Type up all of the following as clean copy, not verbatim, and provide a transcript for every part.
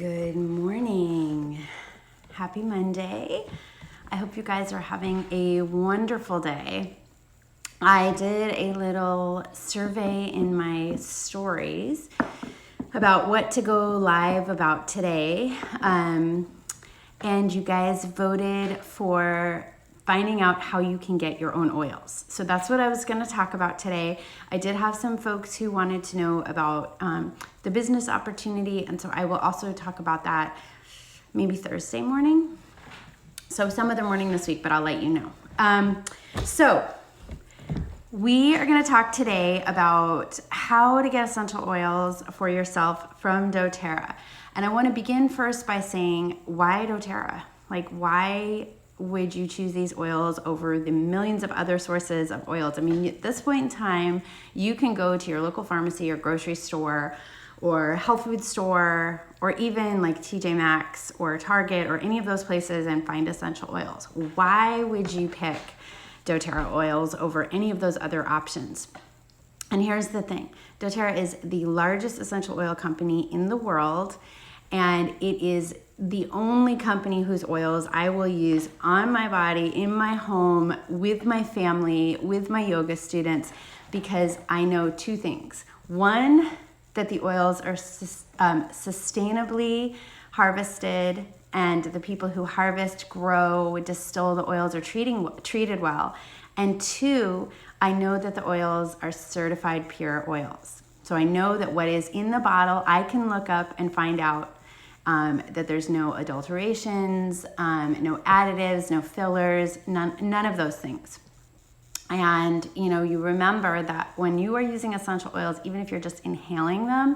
Good morning. Happy Monday. I hope you guys are having a wonderful day. I did a little survey in my stories about what to go live about today. And you guys voted for finding out how you can get your own oils. So that's what I was going to talk about today. I did have some folks who wanted to know about the business opportunity, and so I will also talk about that maybe Thursday morning. So some other morning this week, but I'll let you know. So we are going to talk today about how to get essential oils for yourself from dōTERRA. And I want to begin first by saying, why dōTERRA? Like, why would you choose these oils over the millions of other sources of oils? I mean, at this point in time, you can go to your local pharmacy or grocery store or health food store or even like TJ Maxx or Target or any of those places and find essential oils. Why would you pick dōTERRA oils over any of those other options? And here's the thing. dōTERRA is the largest essential oil company in the world, and it is the only company whose oils I will use on my body, in my home, with my family, with my yoga students, because I know two things. One, that the oils are sustainably harvested, and the people who harvest, grow, distill the oils are treated well. And two, I know that the oils are certified pure oils. So I know that what is in the bottle, I can look up and find out that there's no adulterations, no additives, no fillers, none of those things. And you remember that when you are using essential oils, even if you're just inhaling them,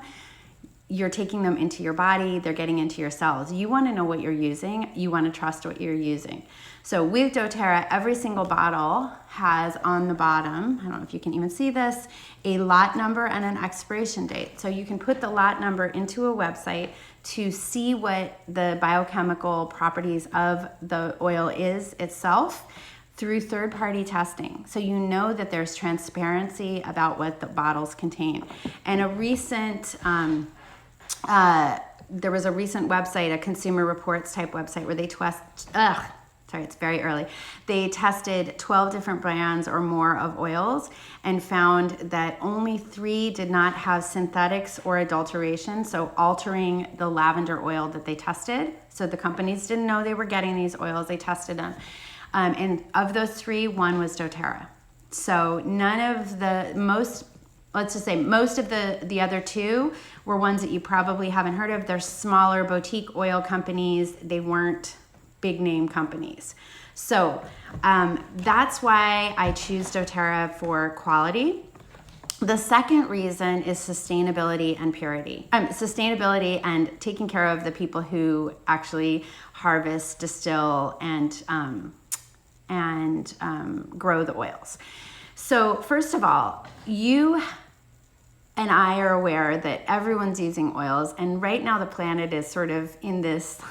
you're taking them into your body, they're getting into your cells. You want to know what you're using, you want to trust what you're using. So with dōTERRA, every single bottle has on the bottom, I don't know if you can even see this, a lot number and an expiration date. So you can put the lot number into a website to see what the biochemical properties of the oil is itself through third-party testing. So you know that there's transparency about what the bottles contain. And a recent, there was a recent website, a Consumer Reports type website, where they it's very early. They tested 12 different brands or more of oils and found that only 3 did not have synthetics or adulteration, so altering the lavender oil that they tested. So the companies didn't know they were getting these oils, they tested them. And of those 3, one was dōTERRA. So most of the other 2 were ones that you probably haven't heard of. They're smaller boutique oil companies. They weren't big name companies. So that's why I choose dōTERRA for quality. The second reason is sustainability and purity. Sustainability and taking care of the people who actually harvest, distill, and grow the oils. So first of all, you and I are aware that everyone's using oils, and right now the planet is sort of in this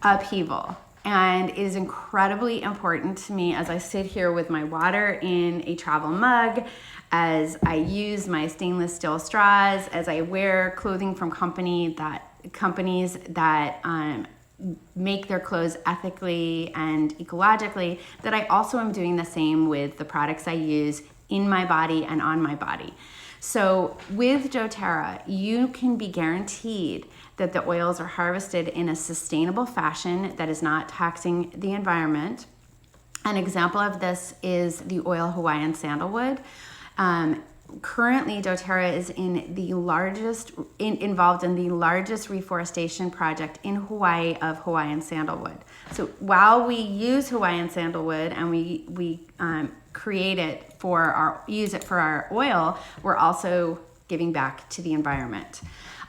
upheaval, and it is incredibly important to me as I sit here with my water in a travel mug, as I use my stainless steel straws, as I wear clothing from companies that make their clothes ethically and ecologically, that I also am doing the same with the products I use in my body and on my body. So with dōTERRA, you can be guaranteed that the oils are harvested in a sustainable fashion that is not taxing the environment. An example of this is the oil Hawaiian sandalwood. Currently, dōTERRA is involved in the largest reforestation project in Hawaii of Hawaiian sandalwood. So while we use Hawaiian sandalwood and we use it for our oil, we're also giving back to the environment.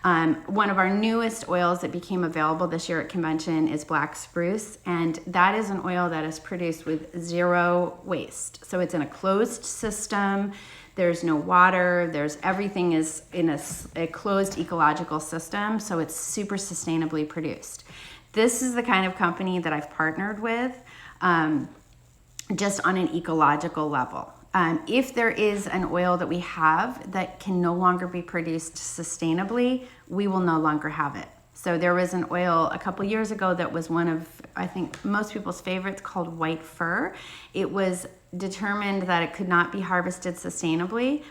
One of our newest oils that became available this year at convention is black spruce, and that is an oil that is produced with 0 waste. So it's in a closed system. There's no water. Everything is in a closed ecological system, so it's super sustainably produced. This is the kind of company that I've partnered with, just on an ecological level. If there is an oil that we have that can no longer be produced sustainably, we will no longer have it. So there was an oil a couple years ago that was one of, I think, most people's favorites, called white fir. It was determined that it could not be harvested sustainably,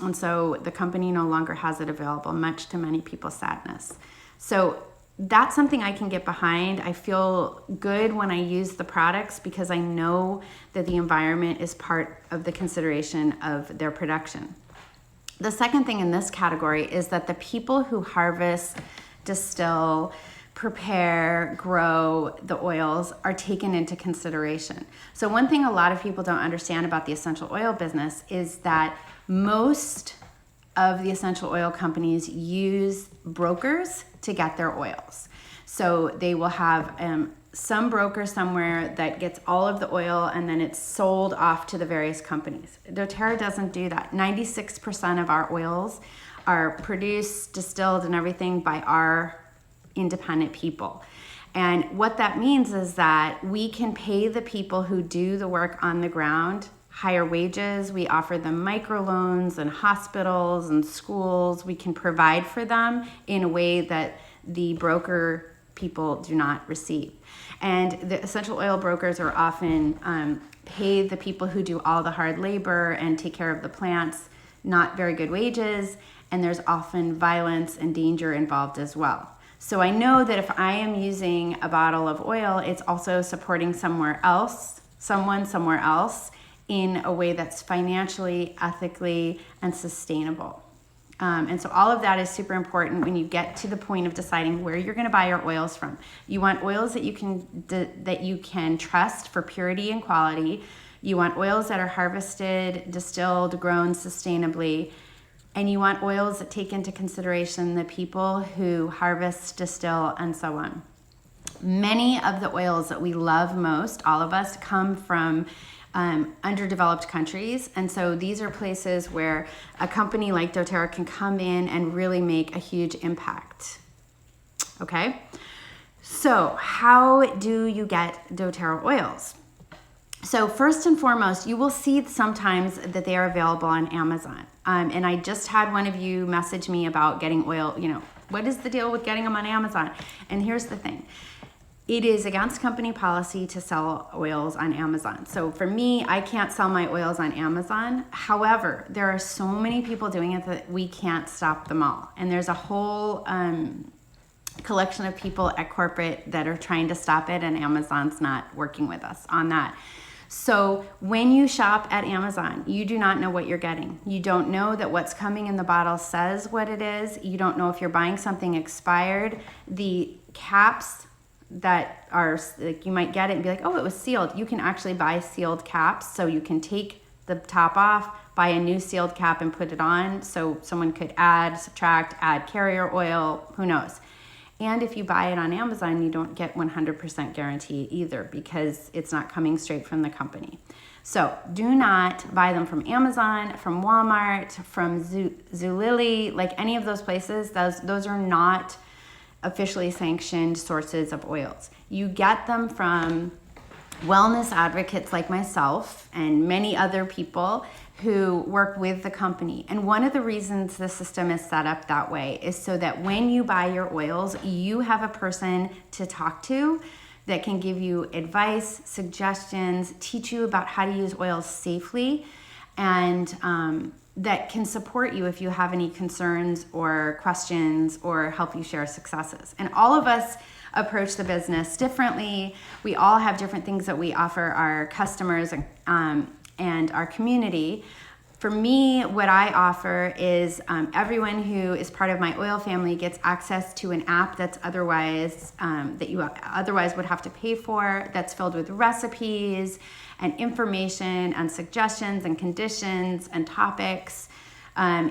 and so the company no longer has it available, much to many people's sadness. So that's something I can get behind. I feel good when I use the products because I know that the environment is part of the consideration of their production. The second thing in this category is that the people who harvest, distill, prepare, grow the oils are taken into consideration. So one thing a lot of people don't understand about the essential oil business is that most of the essential oil companies use brokers to get their oils. So they will have some broker somewhere that gets all of the oil and then it's sold off to the various companies. doTERRA doesn't do that. 96% of our oils are produced, distilled, and everything by our independent people. And what that means is that we can pay the people who do the work on the ground higher wages. We offer them microloans and hospitals and schools. We can provide for them in a way that the broker people do not receive. And the essential oil brokers are often pay the people who do all the hard labor and take care of the plants not very good wages, and there's often violence and danger involved as well. So I know that if I am using a bottle of oil, it's also supporting someone somewhere else in a way that's financially, ethically, and sustainable. And so all of that is super important when you get to the point of deciding where you're going to buy your oils from. You want oils that you can trust for purity and quality. You want oils that are harvested, distilled, grown sustainably. And you want oils that take into consideration the people who harvest, distill, and so on. Many of the oils that we love most, all of us, come from underdeveloped countries. And so these are places where a company like doTERRA can come in and really make a huge impact. Okay? So how do you get doTERRA oils? So first and foremost, you will see sometimes that they are available on Amazon. And I just had one of you message me about getting oil, what is the deal with getting them on Amazon? And here's the thing. It is against company policy to sell oils on Amazon. So for me, I can't sell my oils on Amazon. However, there are so many people doing it that we can't stop them all. And there's a whole collection of people at corporate that are trying to stop it, and Amazon's not working with us on that. So when you shop at Amazon, you do not know what you're getting. You don't know that what's coming in the bottle says what it is. You don't know if you're buying something expired. The caps that are, like, you might get it and be like, oh, it was sealed. You can actually buy sealed caps, so you can take the top off, buy a new sealed cap and put it on, so someone could add, subtract, add carrier oil, who knows. And if you buy it on Amazon, you don't get 100% guarantee either, because it's not coming straight from the company. So do not buy them from Amazon, from Walmart, from Zulily, like any of those places. Those are not officially sanctioned sources of oils. You get them from wellness advocates like myself and many other people who work with the company. And one of the reasons the system is set up that way is so that when you buy your oils, you have a person to talk to that can give you advice, suggestions, teach you about how to use oils safely, and that can support you if you have any concerns or questions or help you share successes. And all of us approach the business differently. We all have different things that we offer our customers and our community. For me, what I offer is everyone who is part of my oil family gets access to an app that's otherwise that you otherwise would have to pay for, that's filled with recipes and information and suggestions and conditions and topics.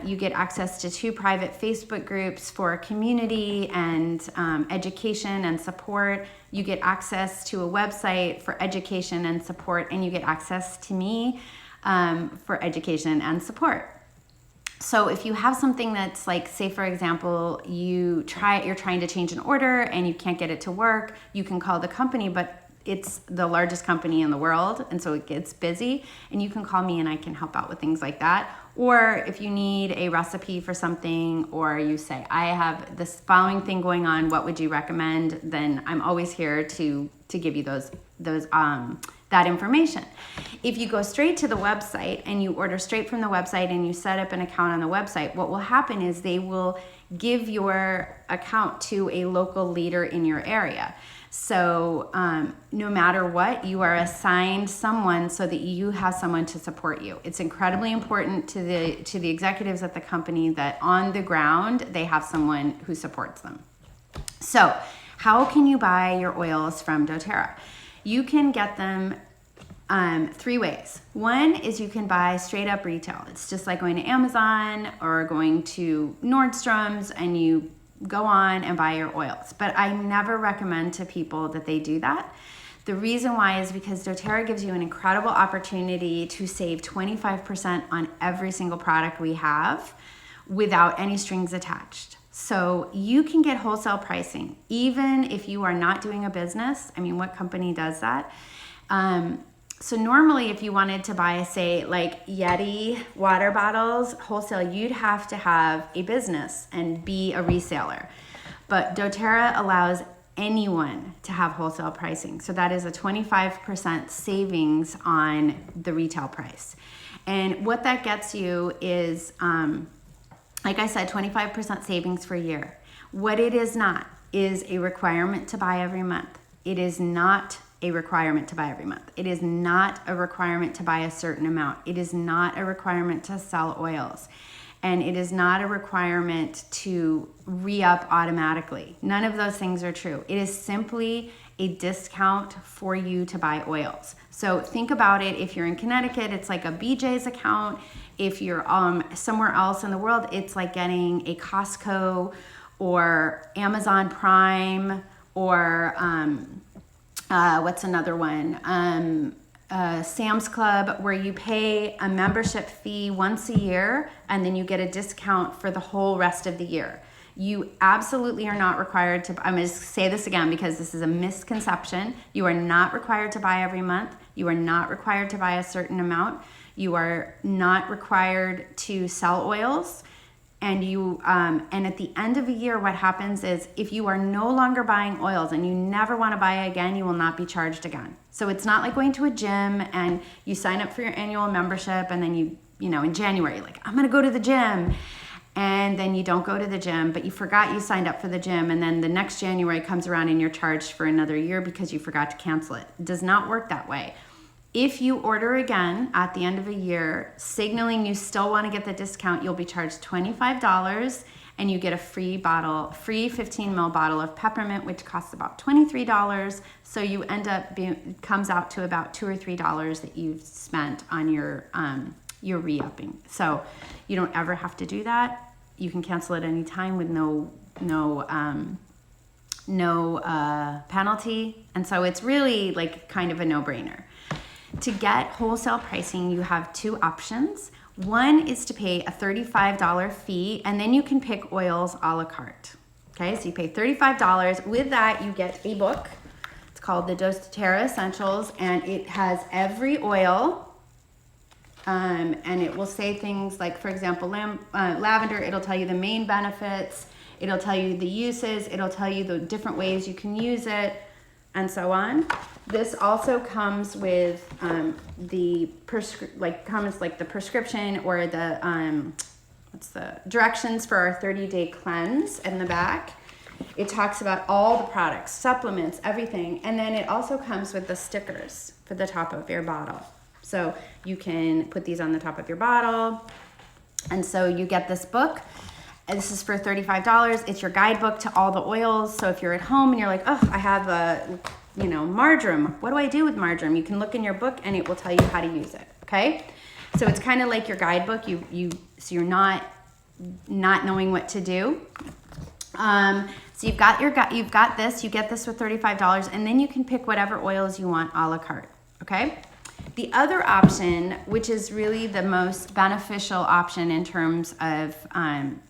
You get access to 2 private Facebook groups for community and education and support. You get access to a website for education and support, and you get access to me for education and support. So if you have something that's like, say for example, you're trying to change an order and you can't get it to work, you can call the company, but it's the largest company in the world, and so it gets busy, and you can call me and I can help out with things like that. Or if you need a recipe for something, or you say, I have this following thing going on, what would you recommend? Then I'm always here to give you that information. If you go straight to the website and you order straight from the website and you set up an account on the website, what will happen is they will give your account to a local leader in your area. So no matter what, you are assigned someone so that you have someone to support you. It's incredibly important to the executives at the company that on the ground, they have someone who supports them. So how can you buy your oils from doTERRA? You can get them 3 ways. One is you can buy straight up retail. It's just like going to Amazon or going to Nordstrom's and you go on and buy your oils. But I never recommend to people that they do that. The reason why is because doTERRA gives you an incredible opportunity to save 25% on every single product we have without any strings attached. So you can get wholesale pricing, even if you are not doing a business. I mean, what company does that? So normally if you wanted to buy, say, like Yeti water bottles wholesale, you'd have to have a business and be a reseller. But doTERRA allows anyone to have wholesale pricing. So that is a 25% savings on the retail price. And what that gets you is, like I said, 25% savings for a year. What it is not is a requirement to buy every month. It is not a requirement to buy every month. It is not a requirement to buy a certain amount. It is not a requirement to sell oils. And it is not a requirement to re-up automatically. None of those things are true. It is simply a discount for you to buy oils. So think about it. If you're in Connecticut, it's like a BJ's account. If you're somewhere else in the world, it's like getting a Costco or Amazon Prime or what's another one? Sam's Club, where you pay a membership fee once a year and then you get a discount for the whole rest of the year. You absolutely are not required to, I'm going to say this again because this is a misconception. You are not required to buy every month. You are not required to buy a certain amount. You are not required to sell oils. And and at the end of a year, what happens is if you are no longer buying oils and you never want to buy again, you will not be charged again. So it's not like going to a gym and you sign up for your annual membership and then you know, in January, like, I'm going to go to the gym. And then you don't go to the gym, but you forgot you signed up for the gym. And then the next January comes around and you're charged for another year because you forgot to cancel it. It does not work that way. If you order again at the end of a year, signaling you still want to get the discount, you'll be charged $25 and you get a free 15 ml bottle of peppermint, which costs about $23. So you end up comes out to about $2 or $3 that you've spent on your re-upping. So you don't ever have to do that. You can cancel at any time with no penalty. And so it's really like kind of a no-brainer. To get wholesale pricing, you have 2 options. One is to pay a $35 fee, and then you can pick oils a la carte. Okay, so you pay $35. With that, you get a book. It's called the dōTERRA Essentials, and it has every oil, and it will say things like, for example, lavender. It'll tell you the main benefits. It'll tell you the uses. It'll tell you the different ways you can use it, and so on. This also comes with the prescription or the directions for our 30-day cleanse in the back. It talks about all the products, supplements, everything. And then it also comes with the stickers for the top of your bottle. So you can put these on the top of your bottle. And so you get this book. And this is for $35. It's your guidebook to all the oils. So if you're at home and you're like, oh, I have marjoram. What do I do with marjoram? You can look in your book and it will tell you how to use it. Okay. So it's kind of like your guidebook. So you're not knowing what to do. So you've got this, you get this for $35, and then you can pick whatever oils you want a la carte. Okay. The other option, which is really the most beneficial option in terms of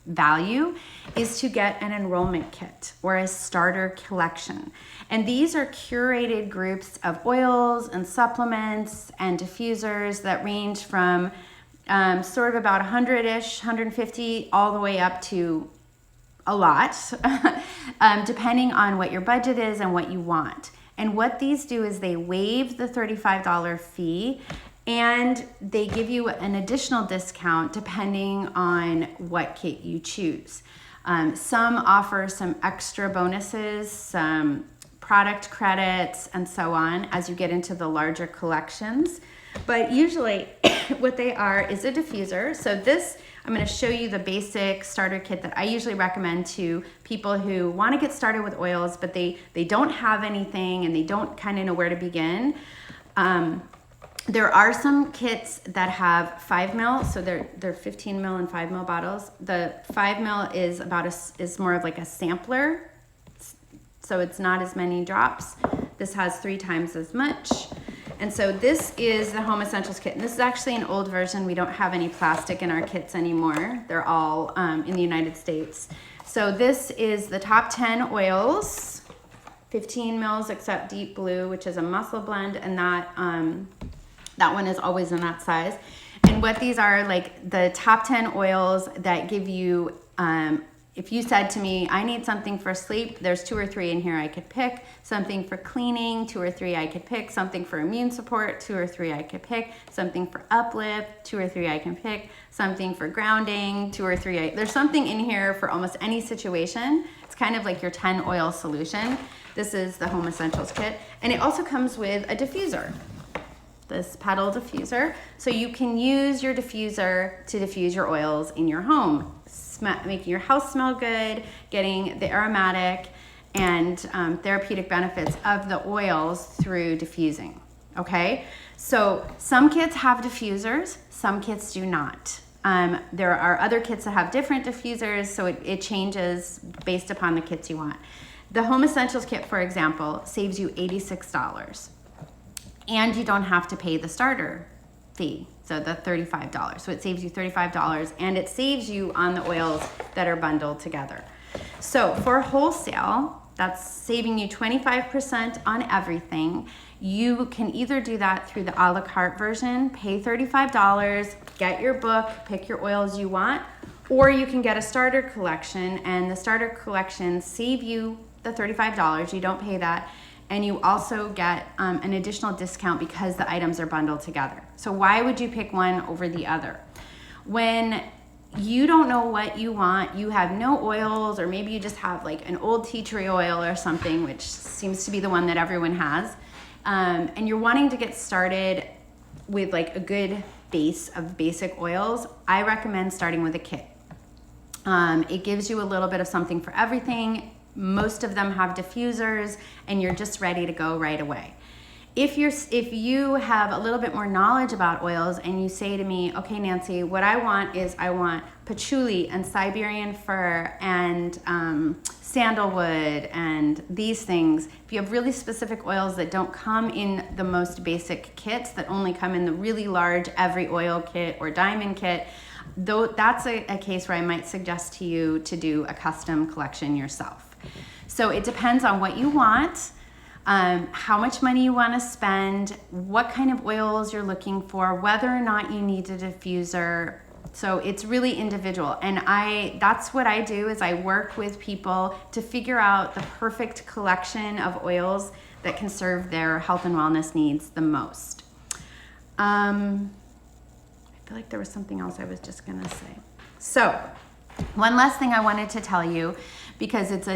value, is to get an enrollment kit or a starter collection. And these are curated groups of oils and supplements and diffusers that range from sort of about 100-ish, 150, all the way up to a lot, depending on what your budget is and what you want. And what these do is they waive the $35 fee, and they give you an additional discount depending on what kit you choose. Some offer some extra bonuses, some product credits, and so on as you get into the larger collections. But usually what they are is a diffuser. So this, I'm going to show you the basic starter kit that I usually recommend to people who want to get started with oils, but they don't have anything and they don't kind of know where to begin. There are some kits that have 5 ml, so they're 15 ml and 5 ml bottles. The 5 ml is more of like a sampler, so it's not as many drops. This has 3 times as much. And so this is the Home Essentials kit. And this is actually an old version. We don't have any plastic in our kits anymore. They're all in the United States. So this is the top 10 oils, 15 mils except Deep Blue, which is a muscle blend, and that one is always in that size. And what these are, like the top 10 oils that give you, if you said to me, I need something for sleep, there's 2 or 3 in here I could pick. Something for cleaning, 2 or 3 I could pick. Something for immune support, 2 or 3 I could pick. Something for uplift, 2 or 3 I can pick. Something for grounding, 2 or 3. There's something in here for almost any situation. It's kind of like your 10 oil solution. This is the Home Essentials kit. And it also comes with a diffuser. This pedal diffuser. So you can use your diffuser to diffuse your oils in your home, making your house smell good, getting the aromatic and therapeutic benefits of the oils through diffusing, okay? So some kits have diffusers, some kits do not. There are other kits that have different diffusers, so it changes based upon the kits you want. The Home Essentials kit, for example, saves you $86. And you don't have to pay the starter fee, so the $35. So it saves you $35, and it saves you on the oils that are bundled together. So for wholesale, that's saving you 25% on everything. You can either do that through the a la carte version, pay $35, get your book, pick your oils you want, or you can get a starter collection, and the starter collection save you the $35. You don't pay that. And you also get an additional discount because the items are bundled together. So why would you pick one over the other? When you don't know what you want, you have no oils, or maybe you just have like an old tea tree oil or something, which seems to be the one that everyone has, and you're wanting to get started with like a good base of basic oils, I recommend starting with a kit. It gives you a little bit of something for everything. Most of them have diffusers, and you're just ready to go right away. If you have a little bit more knowledge about oils and you say to me, okay, Nancy, what I want patchouli and Siberian fir and sandalwood and these things. If you have really specific oils that don't come in the most basic kits, that only come in the really large every oil kit or diamond kit, though, that's a case where I might suggest to you to do a custom collection yourself. So it depends on what you want, how much money you want to spend, what kind of oils you're looking for, whether or not you need a diffuser. So it's really individual. And that's what I do, is I work with people to figure out the perfect collection of oils that can serve their health and wellness needs the most. I feel like there was something else I was just gonna say. So one last thing I wanted to tell you, because it's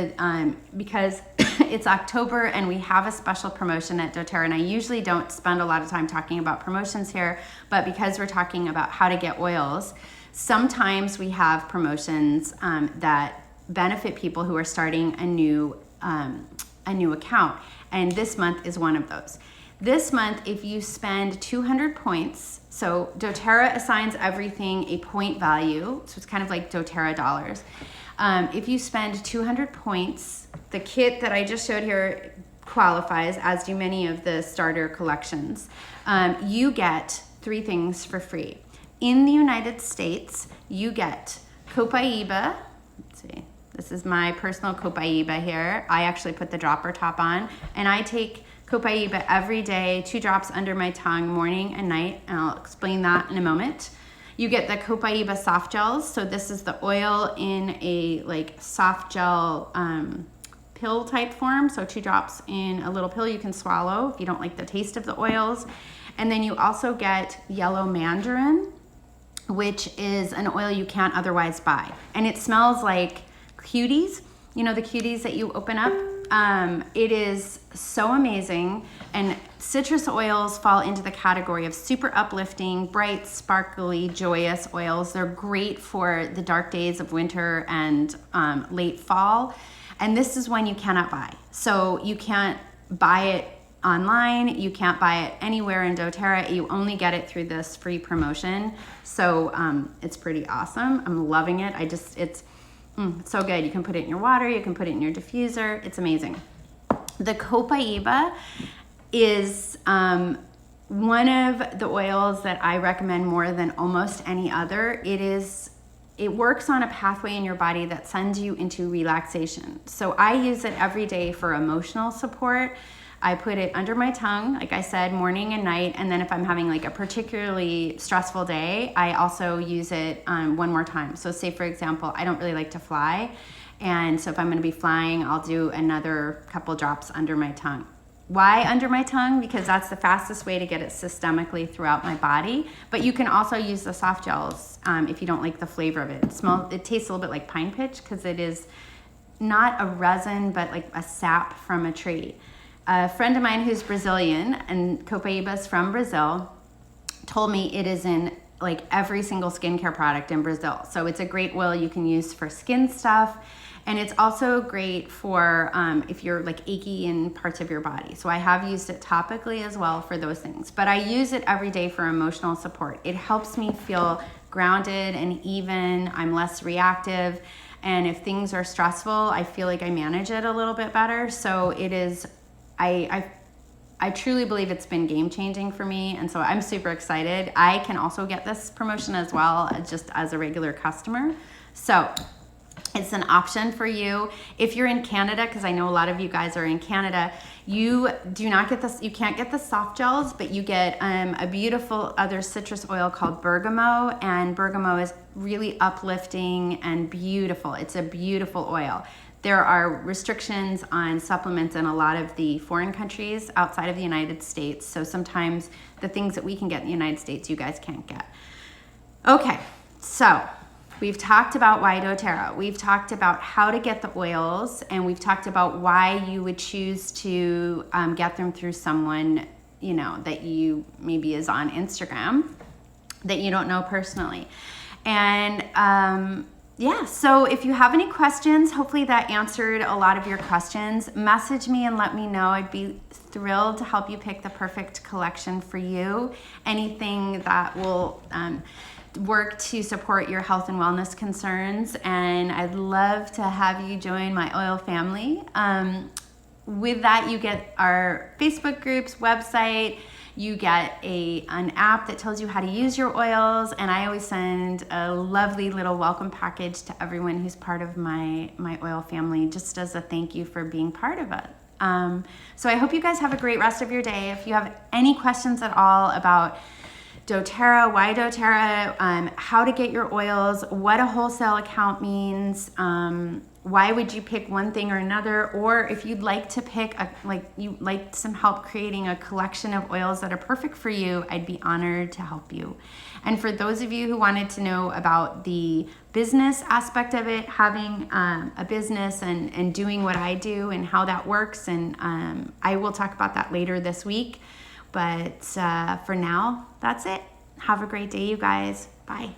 it's October and we have a special promotion at dōTERRA, and I usually don't spend a lot of time talking about promotions here, but because we're talking about how to get oils, sometimes we have promotions that benefit people who are starting a new account, and this month is one of those. This month, if you spend 200 points, so dōTERRA assigns everything a point value, so it's kind of like dōTERRA dollars. If you spend 200 points, the kit that I just showed here qualifies, as do many of the starter collections. You get 3 things for free. In the United States, you get Copaiba. Let's see, this is my personal Copaiba here. I actually put the dropper top on, and I take Copaiba every day, 2 drops under my tongue, morning and night, and I'll explain that in a moment. You get the Copaiba soft gels. So this is the oil in a like soft gel pill type form. So 2 drops in a little pill you can swallow if you don't like the taste of the oils. And then you also get yellow mandarin, which is an oil you can't otherwise buy. And it smells like cuties. You know, the cuties that you open up? It is so amazing. And citrus oils fall into the category of super uplifting, bright, sparkly, joyous oils. They're great for the dark days of winter and late fall. And this is one you cannot buy. So you can't buy it online. You can't buy it anywhere in doTERRA. You only get it through this free promotion. So it's pretty awesome. I'm loving it. It's so good. You can put it in your water. You can put it in your diffuser. It's amazing. The Copaiba is one of the oils that I recommend more than almost any other. It works on a pathway in your body that sends you into relaxation. So I use it every day for emotional support. I put it under my tongue, like I said, morning and night. And then if I'm having like a particularly stressful day, I also use it one more time. So say, for example, I don't really like to fly. And so if I'm going to be flying, I'll do another couple drops under my tongue. Why under my tongue? Because that's the fastest way to get it systemically throughout my body. But you can also use the soft gels if you don't like the flavor of it. It tastes a little bit like pine pitch because it is not a resin, but like a sap from a tree. A friend of mine who's Brazilian, and Copaiba's from Brazil, told me it is in like every single skincare product in Brazil. So it's a great oil you can use for skin stuff. And it's also great for if you're like achy in parts of your body. So I have used it topically as well for those things. But I use it every day for emotional support. It helps me feel grounded and even. I'm less reactive. And if things are stressful, I feel like I manage it a little bit better. So it is, I truly believe it's been game changing for me. And so I'm super excited. I can also get this promotion as well, just as a regular customer. So it's an option for you. If you're in Canada, because I know a lot of you guys are in Canada, you do not get this, you can't get the soft gels, but you get a beautiful other citrus oil called bergamot, and bergamot is really uplifting and beautiful. It's a beautiful oil. There are restrictions on supplements in a lot of the foreign countries outside of the United States. So sometimes the things that we can get in the United States, you guys can't get. Okay, so we've talked about why doTERRA. We've talked about how to get the oils, and we've talked about why you would choose to get them through someone, you know, that you maybe is on Instagram that you don't know personally. And yeah, so if you have any questions, hopefully that answered a lot of your questions. Message me and let me know. I'd be thrilled to help you pick the perfect collection for you. Anything that will work to support your health and wellness concerns. And I'd love to have you join my oil family. With that, you get our Facebook groups, website. You get an app that tells you how to use your oils, and I always send a lovely little welcome package to everyone who's part of my oil family, just as a thank you for being part of it. So I hope you guys have a great rest of your day. If you have any questions at all about doTERRA, why doTERRA, how to get your oils, what a wholesale account means, why would you pick one thing or another, or if you'd like to pick you'd like some help creating a collection of oils that are perfect for you, I'd be honored to help you. And for those of you who wanted to know about the business aspect of it, having a business and doing what I do and how that works, and I will talk about that later this week. But for now, that's it. Have a great day, you guys. Bye.